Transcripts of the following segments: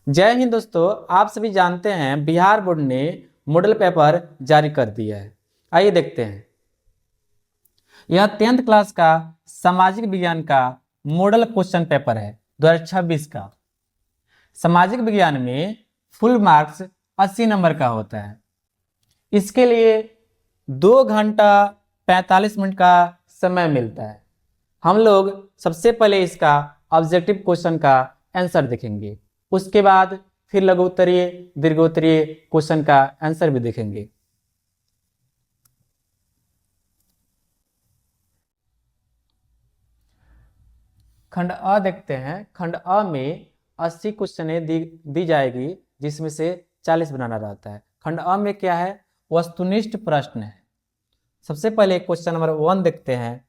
जय हिंद दोस्तों, आप सभी जानते हैं बिहार बोर्ड ने मॉडल पेपर जारी कर दिया है। आइए देखते हैं। यह 10th क्लास का सामाजिक विज्ञान का मॉडल क्वेश्चन पेपर है 2026 का। सामाजिक विज्ञान में फुल मार्क्स 80 नंबर का होता है। इसके लिए 2 घंटा 45 मिनट का समय मिलता है। हम लोग सबसे पहले इसका ऑब्जेक्टिव क्वेश्चन का आंसर देखेंगे, उसके बाद फिर लघु उत्तरीय दीर्घोत्तरीय क्वेश्चन का आंसर भी देखेंगे। खंड अ देखते हैं। खंड अ में 80 क्वेश्चनें दी जाएगी, जिसमें से 40 बनाना रहता है। खंड अ में क्या है? वस्तुनिष्ठ प्रश्न है। सबसे पहले क्वेश्चन नंबर 1 देखते हैं।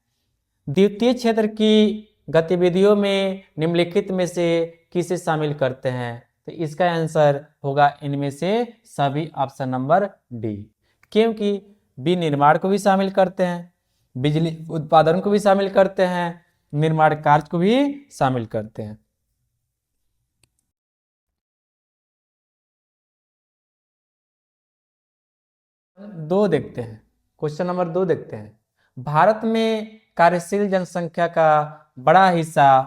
द्वितीय क्षेत्र की गतिविधियों में निम्नलिखित में से किसे शामिल करते हैं? तो इसका आंसर होगा इनमें से सभी, ऑप्शन नंबर डी। क्योंकि विनिर्माण को भी शामिल करते हैं, बिजली उत्पादन को भी शामिल करते हैं, निर्माण कार्य को भी शामिल करते हैं। दो देखते हैं। क्वेश्चन नंबर 2 देखते हैं। भारत में कार्यशील जनसंख्या का बड़ा हिस्सा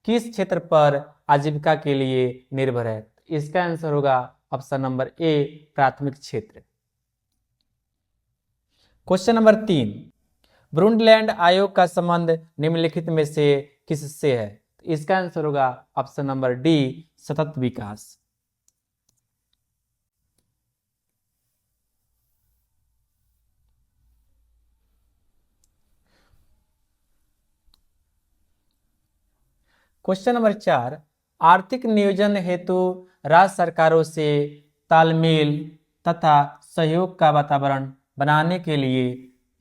किस क्षेत्र पर आजीविका के लिए निर्भर है? इसका आंसर होगा ऑप्शन नंबर ए, प्राथमिक क्षेत्र। क्वेश्चन नंबर 3, ब्रुंडलैंड आयोग का संबंध निम्नलिखित में से किससे है? इसका आंसर होगा ऑप्शन नंबर डी, सतत विकास। क्वेश्चन नंबर 4, आर्थिक नियोजन हेतु राज्य सरकारों से तालमेल तथा सहयोग का वातावरण बनाने के लिए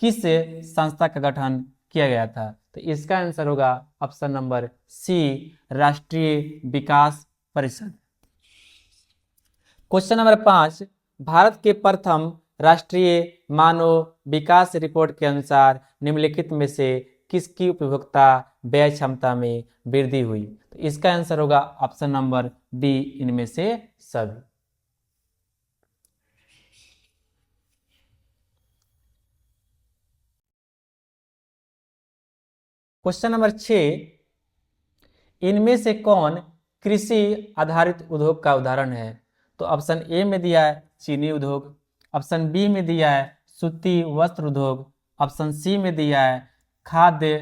किस संस्था का गठन किया गया था? तो इसका आंसर होगा ऑप्शन नंबर सी, राष्ट्रीय विकास परिषद। क्वेश्चन नंबर 5, भारत के प्रथम राष्ट्रीय मानव विकास रिपोर्ट के अनुसार निम्नलिखित में से किसकी उपभोक्ता व्यय क्षमता में वृद्धि हुई? तो इसका आंसर होगा ऑप्शन नंबर डी, इनमें से सभी। क्वेश्चन नंबर 6, इनमें से कौन कृषि आधारित उद्योग का उदाहरण है? तो ऑप्शन ए में दिया है चीनी उद्योग, ऑप्शन बी में दिया है सूती वस्त्र उद्योग, ऑप्शन सी में दिया है खाद्य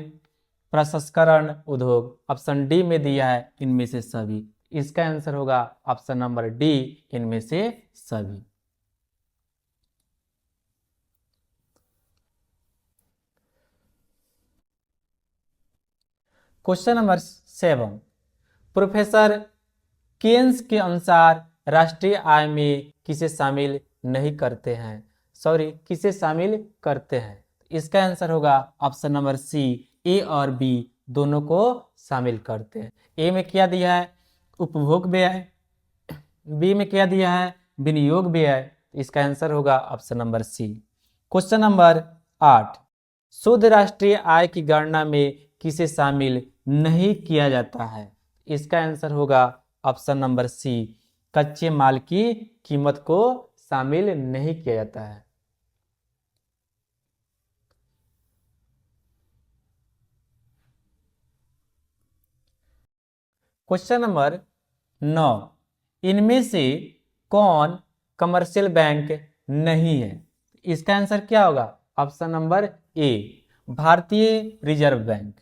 प्रसंस्करण उद्योग, ऑप्शन डी में दिया है इनमें से सभी। इसका आंसर होगा ऑप्शन नंबर डी, इनमें से सभी। क्वेश्चन नंबर 7, प्रोफेसर केन्स के अनुसार राष्ट्रीय आय में किसे शामिल नहीं करते हैं? सॉरी, किसे शामिल करते हैं? इसका आंसर होगा ऑप्शन नंबर सी, ए और बी दोनों को शामिल करते हैं। ए में क्या दिया है? उपभोग व्यय, बी में क्या दिया है? विनियोग व्यय। इसका आंसर होगा option number C. Question number 8, शुद्ध राष्ट्रीय आय की गणना में किसे शामिल नहीं किया जाता है? इसका आंसर होगा ऑप्शन नंबर सी, कच्चे माल की कीमत को शामिल नहीं किया जाता है। क्वेश्चन नंबर 9, इनमें से कौन कमर्शियल बैंक नहीं है? इसका आंसर क्या होगा? ऑप्शन नंबर ए, भारतीय रिजर्व बैंक।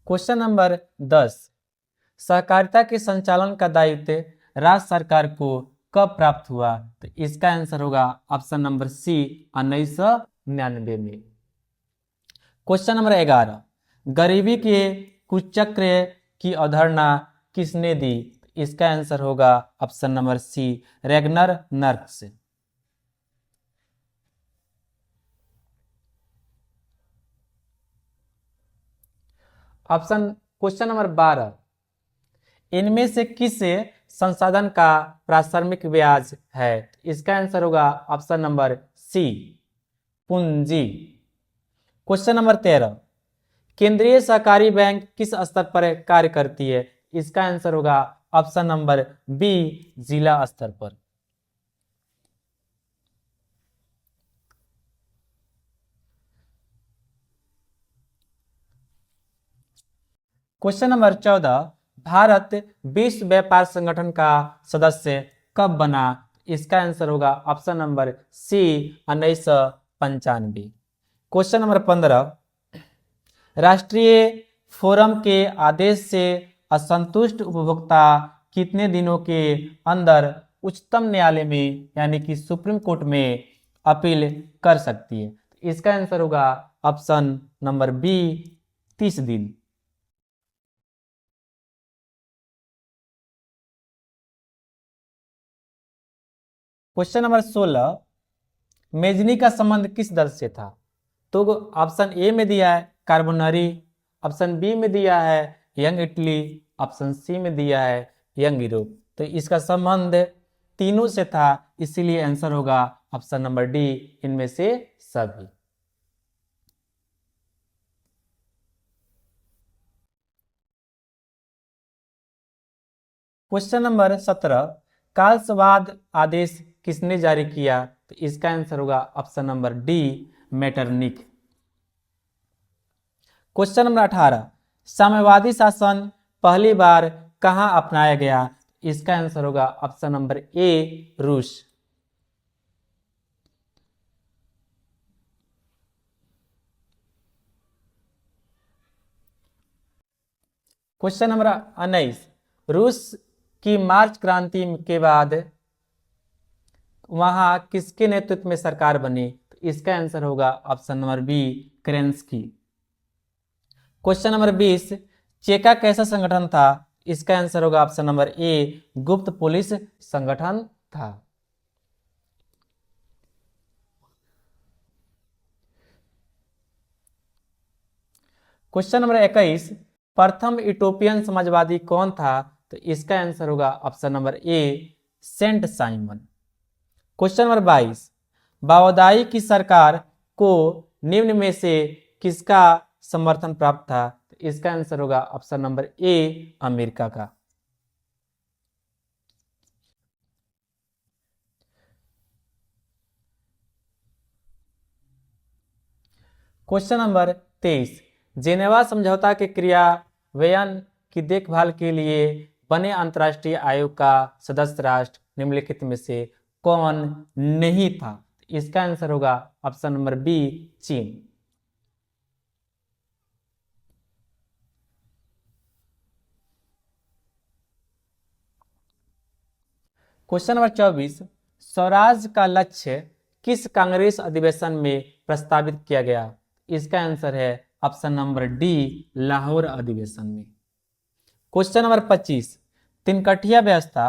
क्वेश्चन नंबर 10, सहकारिता के संचालन का दायित्व राज्य सरकार को कब प्राप्त हुआ? तो इसका आंसर होगा ऑप्शन नंबर सी, 1999 में। क्वेश्चन नंबर 11, गरीबी के कुचक्र की अवधारणा किसने दी? इसका आंसर होगा option number C, Ragnar Nurkse. Question number 12, इनमें से किस संसाधन का प्राथमिक ब्याज है? इसका आंसर होगा ऑप्शन नंबर सी, पूंजी। क्वेश्चन नंबर 13, केंद्रीय सहकारी बैंक किस स्तर पर कार्य करती है? इसका आंसर होगा ऑप्शन नंबर बी, जिला स्तर पर। क्वेश्चन नंबर 14, भारत विश्व व्यापार संगठन का सदस्य कब बना? इसका आंसर होगा option number C, 1995। Question number 15, राष्ट्रीय फोरम के आदेश से असंतुष्ट उपभोक्ता कितने दिनों के अंदर उच्चतम न्यायालय में यानी कि सुप्रीम कोर्ट में अपील कर सकती है? इसका आंसर होगा ऑप्शन नंबर बी, 30 दिन। क्वेश्चन नंबर 16, मेजनी का संबंध किस दल से था? तो ऑप्शन ए में दिया है कार्बोनरी, ऑप्शन बी में दिया है यंग इटली, ऑप्शन सी में दिया है यंग यूरोप। तो इसका संबंध तीनों से था, इसीलिए आंसर होगा ऑप्शन नंबर डी, इनमें से सभी। क्वेश्चन नंबर 17, कालसवाद आदेश किसने जारी किया? तो इसका आंसर होगा option number D, Metternich. Question number 18, साम्यवादी शासन पहली बार कहां अपनाया गया? इसका आंसर होगा ऑप्शन नंबर ए, रूस। क्वेश्चन नंबर 19, रूस की मार्च क्रांति के बाद वहां किसके नेतृत्व में सरकार बनी? तो इसका आंसर होगा option number B, Kerensky. Question number 20, Cheka कैसा संगठन था? इसका आंसर होगा ऑप्शन नंबर ए, गुप्त पुलिस संगठन था। क्वेश्चन नंबर 21, प्रथम यूटोपियन समाजवादी कौन था? तो इसका आंसर होगा option number A, Saint Simon. Question number 22, Bao Dai की सरकार को निम्न में से किसका समर्थन प्राप्त था? तो इसका आंसर होगा ऑप्शन नंबर ए, अमेरिका का। क्वेश्चन नंबर 23, जेनेवा समझौता के क्रियान्वयन की देखभाल के लिए बने अंतर्राष्ट्रीय आयोग का सदस्य राष्ट्र निम्नलिखित में से कौन नहीं था? इसका आंसर होगा ऑप्शन नंबर बी, चीन। क्वेश्चन नंबर 24, स्वराज का लक्ष्य किस कांग्रेस अधिवेशन में प्रस्तावित किया गया? इसका आंसर है ऑप्शन नंबर डी, लाहौर अधिवेशन में। क्वेश्चन नंबर 25, तिनकठिया व्यवस्था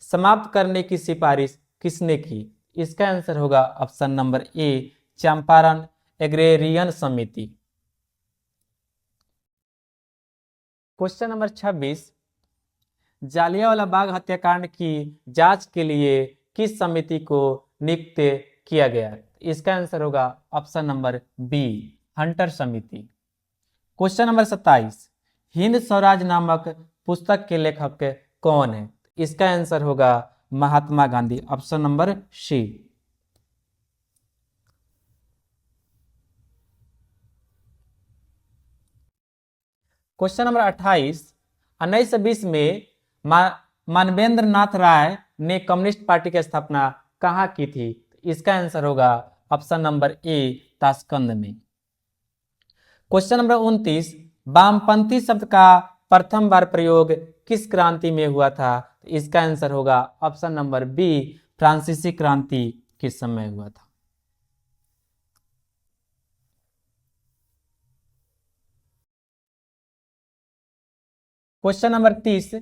समाप्त करने की सिफारिश किसने की? इसका आंसर होगा ऑप्शन नंबर ए, चंपारण एग्रेरियन समिति। क्वेश्चन नंबर 26, जालियांवाला बाग हत्याकांड की जांच के लिए किस समिति को नियुक्त किया गया? इसका आंसर होगा ऑप्शन नंबर बी, हंटर समिति। क्वेश्चन नंबर 27, हिंद स्वराज नामक पुस्तक के लेखक कौन है? इसका आंसर होगा Mahatma Gandhi, option number C. Question number 28, 1920 में मानवेंद्र नाथ राय ने कम्युनिस्ट पार्टी की स्थापना कहाँ की थी? इसका आंसर होगा ऑप्शन नंबर ए, ताशकंद में। क्वेश्चन नंबर 29, वामपंथी शब्द का प्रथम बार प्रयोग किस क्रांति में हुआ था? इसका आंसर होगा ऑप्शन नंबर बी, फ्रांसीसी क्रांति के समय हुआ था। क्वेश्चन नंबर 30,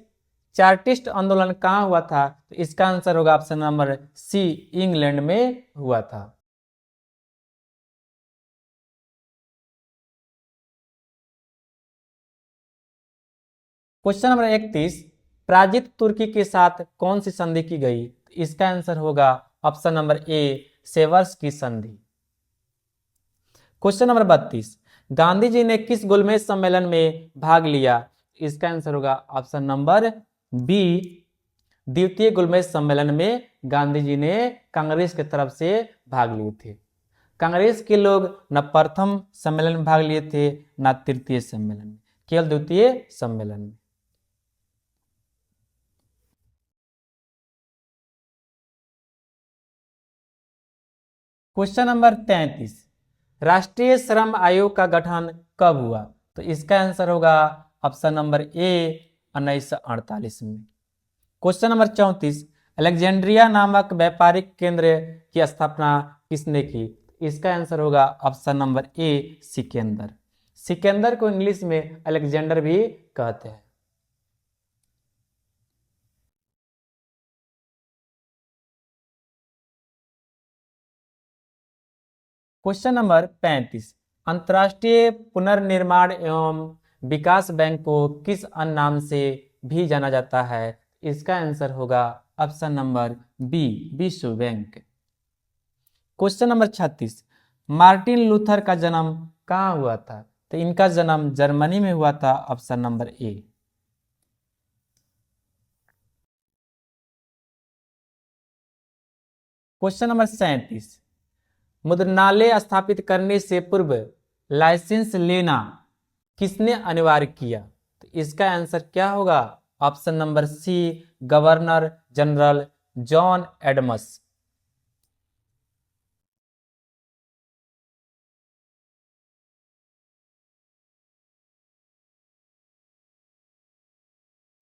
चार्टिस्ट आंदोलन कहाँ हुआ था? तो इसका आंसर होगा ऑप्शन नंबर सी, इंग्लैंड में हुआ था। क्वेश्चन नंबर 31, पराजित तुर्की के साथ कौन सी संधि की गई? इसका आंसर होगा ऑप्शन नंबर ए, सेवर्स की संधि। क्वेश्चन नंबर 32, गांधी जी ने किस गोलमेज सम्मेलन में भाग लिया? इसका आंसर होगा ऑप्शन नंबर बी, द्वितीय गोलमेज सम्मेलन में गांधी जी ने कांग्रेस की तरफ से भाग लिए थे। कांग्रेस के लोग न प्रथम सम्मेलन में भाग लिए थे न तृतीय सम्मेलन में, केवल द्वितीय सम्मेलन में। क्वेश्चन नंबर 33, राष्ट्रीय श्रम आयोग का गठन कब हुआ? तो इसका आंसर होगा ऑप्शन नंबर ए, 1948 में। क्वेश्चन नंबर 34, अलेक्जेंड्रिया नामक व्यापारिक केंद्र की स्थापना किसने की? इसका आंसर होगा ऑप्शन नंबर ए, सिकंदर। सिकंदर को इंग्लिश में अलेक्जेंडर भी कहते हैं। क्वेश्चन नंबर 35, अंतर्राष्ट्रीय पुनर्निर्माण एवं विकास बैंक को किस अन्य नाम से भी जाना जाता है? इसका आंसर होगा ऑप्शन नंबर बी, विश्व bank. Question number 36, Martin Luther का जन्म कहाँ हुआ था? तो इनका जन्म जर्मनी में हुआ था, ऑप्शन नंबर ए। क्वेश्चन नंबर 37, मुद्रणालय स्थापित करने से पूर्व लाइसेंस लेना किसने अनिवार्य किया? तो इसका आंसर क्या होगा? Option number C, governor general John Adams.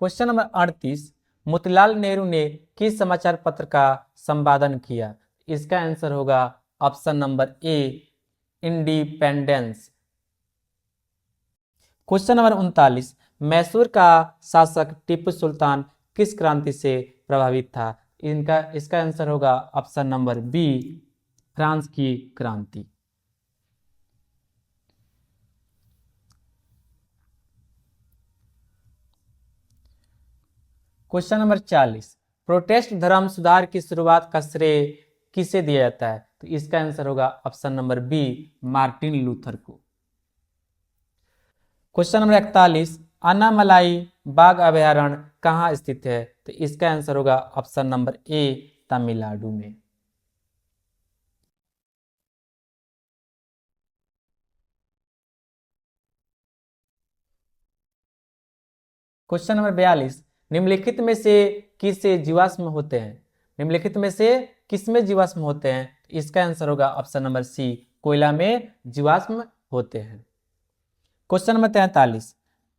Question number 38, Motilal Nehru ने किस समाचार पत्र का संपादन किया? इसका आंसर होगा ऑप्शन नंबर ए, इंडिपेंडेंस। क्वेश्चन नंबर 39, मैसूर का शासक टीपू सुल्तान किस क्रांति से प्रभावित था? इसका आंसर होगा ऑप्शन नंबर बी, फ्रांस की क्रांति। क्वेश्चन नंबर 40, प्रोटेस्ट धर्म सुधार की शुरुआत का श्रेय किसे दिया जाता है? तो इसका आंसर होगा option number B, Martin Luther को। क्वेश्चन नंबर 41, अन्नामलाई बाघ अभयारण्य कहाँ स्थित है? तो इसका आंसर होगा ऑप्शन नंबर ए, तमिलनाडु में। क्वेश्चन नंबर 42, निम्नलिखित में से किससे जीवाश्म होते हैं? निम्नलिखित में से किसमें जीवाश्म होते हैं? इसका आंसर होगा ऑप्शन नंबर सी, कोयला में जीवाश्म होते हैं। क्वेश्चन नंबर 43,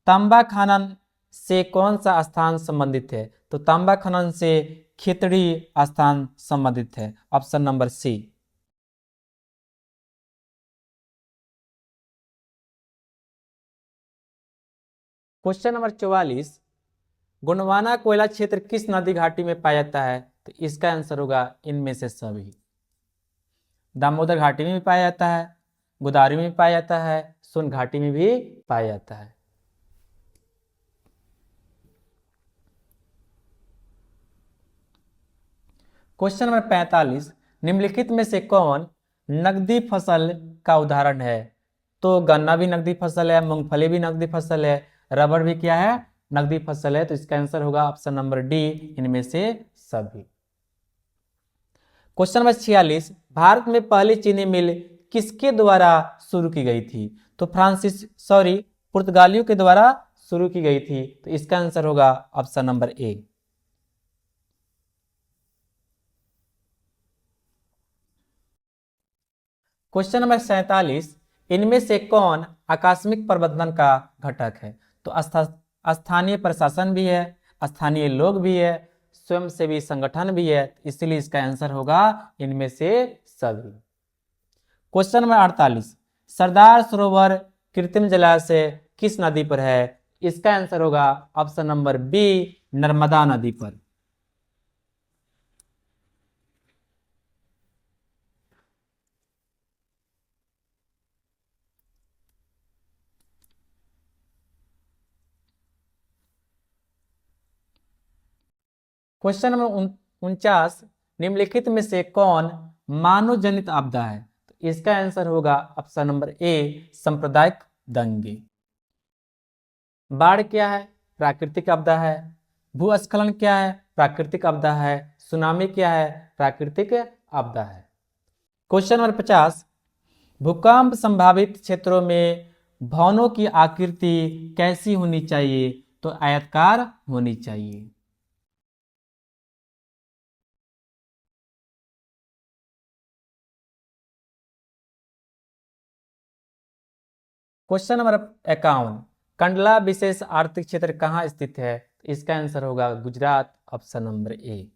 तांबा खनन से कौन सा स्थान संबंधित है? तो तांबा खनन से खेतड़ी स्थान संबंधित है, option number C. Question number 44, Gondwana कोयला क्षेत्र किस नदी घाटी में पाया जाता है? तो इसका आंसर होगा इनमें से सभी। दामोदर घाटी में भी पाया जाता है, गोदावरी में भी पाया जाता है, सोन घाटी में भी पाया जाता है। क्वेश्चन नंबर 45, निम्नलिखित में से कौन नकदी फसल का उदाहरण है? तो गन्ना भी नकदी फसल है, मूंगफली भी नकदी फसल है, रबर भी क्या है? नकदी फसल है। तो इसका आंसर होगा ऑप्शन नंबर डी, इनमें से सभी। क्वेश्चन नंबर 46, भारत में पहली चीनी मिल किसके द्वारा शुरू की गई थी? तो पुर्तगालियों के द्वारा शुरू की गई थी। तो इसका आंसर होगा ऑप्शन नंबर ए। क्वेश्चन नंबर 47, इनमें से कौन आकस्मिक प्रबंधन का घटक है? तो स्थानीय प्रशासन भी है, स्थानीय लोग भी है, स्वयंसेवी संगठन भी है, इसलिए इसका आंसर होगा इनमें से सभी। क्वेश्चन नंबर 48, सरदार सरोवर कृत्रिम जलाशय किस नदी पर है? इसका आंसर होगा ऑप्शन नंबर बी, नर्मदा नदी पर। क्वेश्चन नंबर 49, निम्नलिखित में से कौन मानव जनित आपदा है? तो इसका आंसर होगा ऑप्शन नंबर ए, सांप्रदायिक दंगे। बाढ़ क्या है? प्राकृतिक आपदा है। भूस्खलन क्या है? प्राकृतिक आपदा है। सुनामी क्या है? प्राकृतिक आपदा है। क्वेश्चन नंबर 50, भूकंप संभावित क्षेत्रों में भवनों की आकृति कैसी होनी चाहिए? तो आयताकार होनी चाहिए। क्वेश्चन नंबर 51, कंडला विशेष आर्थिक क्षेत्र कहाँ स्थित है? इसका आंसर होगा गुजरात, ऑप्शन नंबर ए।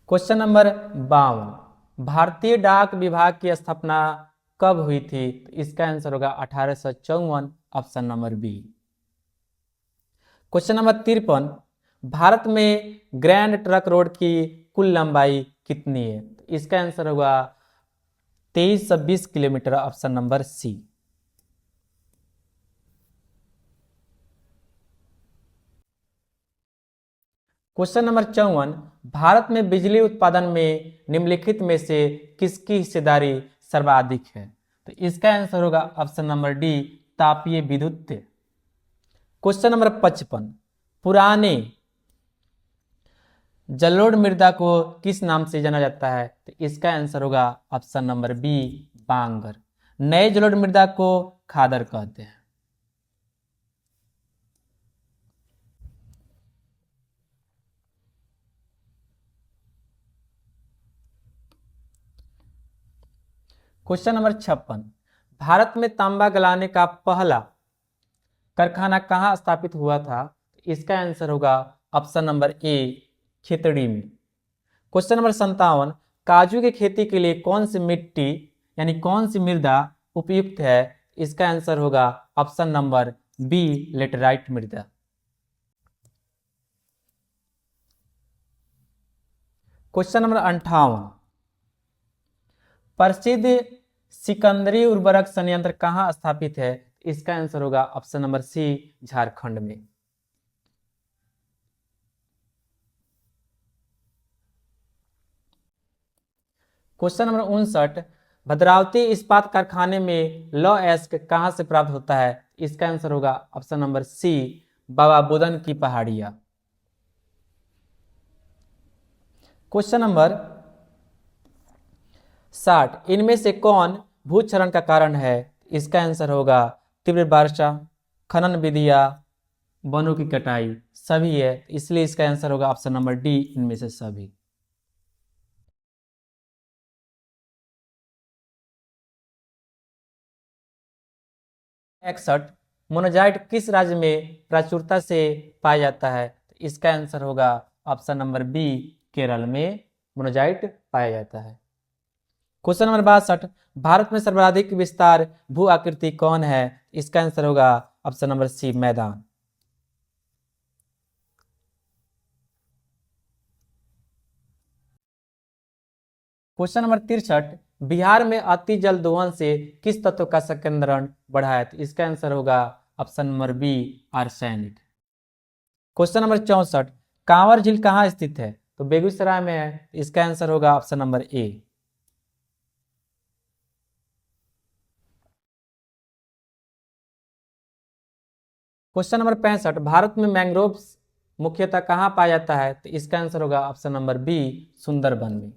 क्वेश्चन नंबर 52, भारतीय डाक विभाग की स्थापना कब हुई थी? इसका आंसर होगा 1854, option number B. Question number 53, Bharat में ग्रैंड ट्रक रोड की कुल लंबाई कितनी है? इसका आंसर होगा 2320 kilometre, option number C. Question number 54, Bharat में बिजली उत्पादन में निम्नलिखित में से किसकी हिस्सेदारी सर्वाधिक है? तो इसका आंसर होगा ऑप्शन नंबर डी, तापीय विद्युत। क्वेश्चन नंबर 55, पुराने जलोढ़ मृदा को किस नाम से जाना जाता है? तो इसका आंसर होगा ऑप्शन नंबर बी, बांगर। नए जलोढ़ मृदा को खादर कहते हैं। क्वेश्चन नंबर 56, भारत में तांबा गलाने का पहला कारखाना कहाँ स्थापित हुआ था? इसका आंसर होगा ऑप्शन नंबर ए, खेतड़ी में। क्वेश्चन नंबर 57, काजू की खेती के लिए कौन सी मिट्टी यानी कौन सी मृदा उपयुक्त है? इसका आंसर होगा ऑप्शन नंबर बी, लेटराइट मृदा। क्वेश्चन नंबर 58, प्रसिद्ध सिकंदरी उर्वरक संयंत्र कहाँ स्थापित है? इसका आंसर होगा ऑप्शन नंबर सी, झारखंड में। क्वेश्चन नंबर 59, भद्रावती इस्पात कारखाने में लौह अयस्क कहाँ से प्राप्त होता है? इसका आंसर होगा ऑप्शन नंबर सी, बाबा बुदन की पहाड़ियां। क्वेश्चन नंबर 60, इनमें से कौन भूक्षरण का कारण है? इसका आंसर होगा तीव्र वर्षा, खनन विधियां, वनों की कटाई, सभी है, इसलिए इसका आंसर होगा ऑप्शन नंबर डी, इनमें से सभी। 61, मोनोजाइट किस राज्य में प्रचुरता से पाया जाता है? इसका आंसर होगा ऑप्शन नंबर बी, केरल में मोनोजाइट पाया जाता है। क्वेश्चन नंबर 62, भारत में सर्वाधिक विस्तार भू आकृति कौन है? इसका आंसर होगा ऑप्शन नंबर सी, मैदान। क्वेश्चन नंबर 63, बिहार में अति जल दोहन से किस तत्व का संकेंद्रण बढ़ा है? तो इसका आंसर होगा option number B, arsenic. Question number 64, Kanwar झील कहाँ स्थित है? तो बेगूसराय में है, इसका आंसर होगा ऑप्शन नंबर ए। क्वेश्चन नंबर 65, भारत में मैंग्रोव मुख्यतः कहाँ पाया जाता है? तो इसका आंसर होगा ऑप्शन नंबर बी, सुंदरबन में।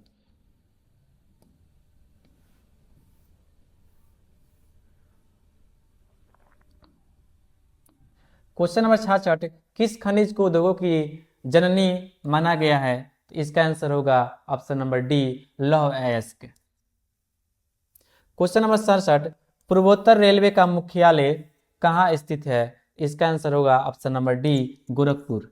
क्वेश्चन नंबर 66, किस खनिज को उद्योगों की जननी माना गया है? तो इसका आंसर होगा ऑप्शन नंबर डी, लौह अयस्क। क्वेश्चन नंबर 67, पूर्वोत्तर रेलवे का मुख्यालय कहाँ स्थित है? इसका आंसर होगा option number D, Gorakhpur.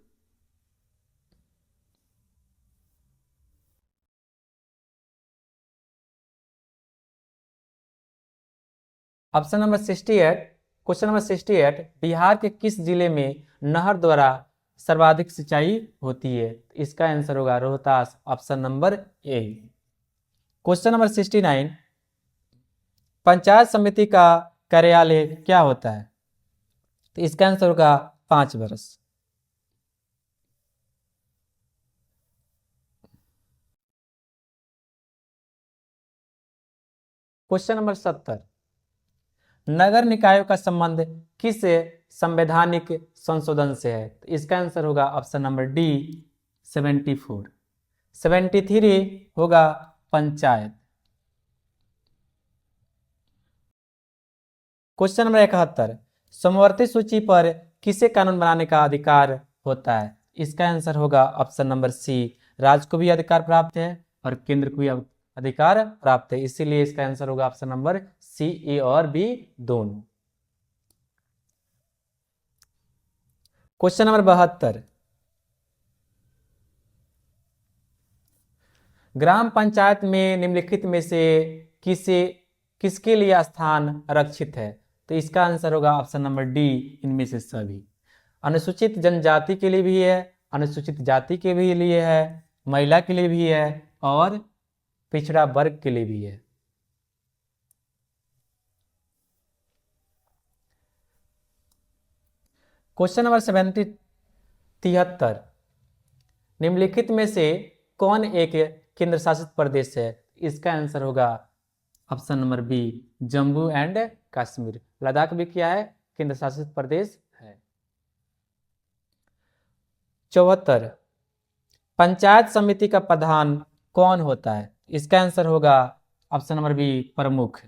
Option number 68, question number 68, Bihar के किस जिले में नहर द्वारा सर्वाधिक सिंचाई होती है? इसका आंसर होगा रोहतास, ऑप्शन नंबर ए। क्वेश्चन नंबर 69, पंचायत समिति का कार्यालय क्या होता है? तो इसका आंसर होगा 5 वर्ष। क्वेश्चन नंबर 70, नगर निकायों का संबंध किस संवैधानिक संशोधन से है? तो इसका आंसर होगा ऑप्शन नंबर डी 74। 73 होगा पंचायत। क्वेश्चन नंबर 71, समवर्ती सूची पर किसे कानून बनाने का अधिकार होता है? इसका आंसर होगा ऑप्शन नंबर सी, राज्य को भी अधिकार प्राप्त है और केंद्र को भी अधिकार प्राप्त है, इसीलिए इसका आंसर होगा ऑप्शन नंबर सी, ए और बी दोनों। क्वेश्चन नंबर 72, ग्राम पंचायत में निम्नलिखित में से किसके लिए स्थान आरक्षित है? तो इसका आंसर होगा ऑप्शन नंबर डी, इनमें से सभी। अनुसूचित जनजाति के लिए भी है, अनुसूचित जाति के भी लिए है, महिला के लिए भी है और पिछड़ा वर्ग के लिए भी है। क्वेश्चन नंबर 73, निम्नलिखित में से कौन एक केंद्र शासित प्रदेश है? इसका आंसर होगा option number B, Jammu and Kashmir. Ladakh भी क्या है? केंद्र शासित प्रदेश है। 74, पंचायत समिति का प्रधान कौन होता है? इसका आंसर होगा ऑप्शन नंबर बी, प्रमुख।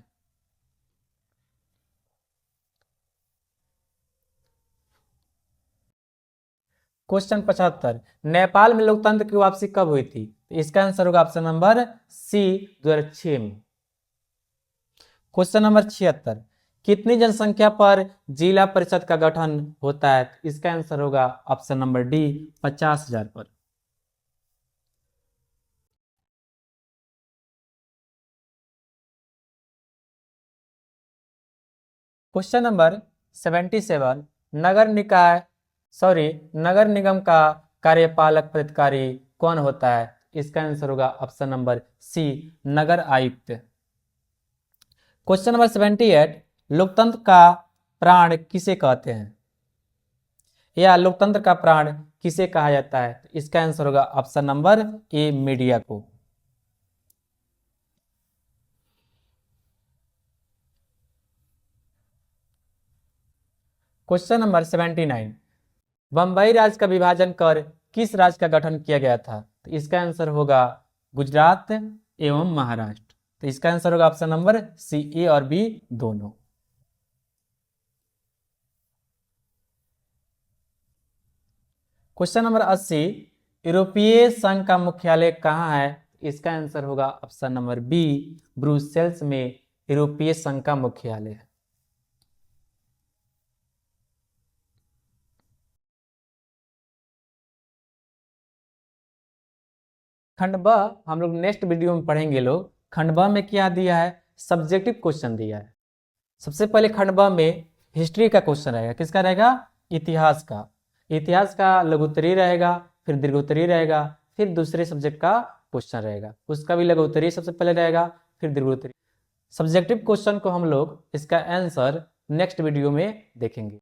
क्वेश्चन 75, नेपाल में लोकतंत्र की वापसी कब हुई थी? इसका आंसर होगा ऑप्शन नंबर सी, 2006 में। क्वेश्चन नंबर 76, कितनी जनसंख्या पर जिला परिषद का गठन होता है? इसका आंसर होगा ऑप्शन नंबर डी, 50,000 पर। क्वेश्चन नंबर 77, नगर निगम का कार्यपालक पदाधिकारी कौन होता है? इसका आंसर होगा ऑप्शन नंबर सी, नगर आयुक्त। क्वेश्चन नंबर 78, लोकतंत्र का प्राण किसे कहते हैं या लोकतंत्र का प्राण किसे कहा जाता है? इसका आंसर होगा ऑप्शन नंबर ए, मीडिया को। क्वेश्चन नंबर 79, बंबई राज्य का विभाजन कर किस राज्य का गठन किया गया था? तो इसका आंसर होगा गुजरात एवं महाराष्ट्र। तो इसका आंसर होगा ऑप्शन नंबर सी, ए और बी दोनों। क्वेश्चन नंबर 80, यूरोपीय संघ का मुख्यालय कहाँ है? इसका आंसर होगा ऑप्शन नंबर बी, ब्रुसेल्स में यूरोपीय संघ का मुख्यालय है। खंड ब हम लोग नेक्स्ट वीडियो में पढ़ेंगे लोग। खंड ब में क्या दिया है? सब्जेक्टिव क्वेश्चन दिया है। सबसे पहले खंड ब में हिस्ट्री का क्वेश्चन रहेगा। किसका रहेगा? इतिहास का। इतिहास का लघुत्तरीय रहेगा, फिर दीर्घोत्तरीय रहेगा, फिर दूसरे सब्जेक्ट का क्वेश्चन रहेगा, उसका भी लघुत्तरीय सबसे पहले रहेगा, फिर दीर्घोत्तरीय। सब्जेक्टिव क्वेश्चन को हम लोग इसका आंसर नेक्स्ट वीडियो में देखेंगे।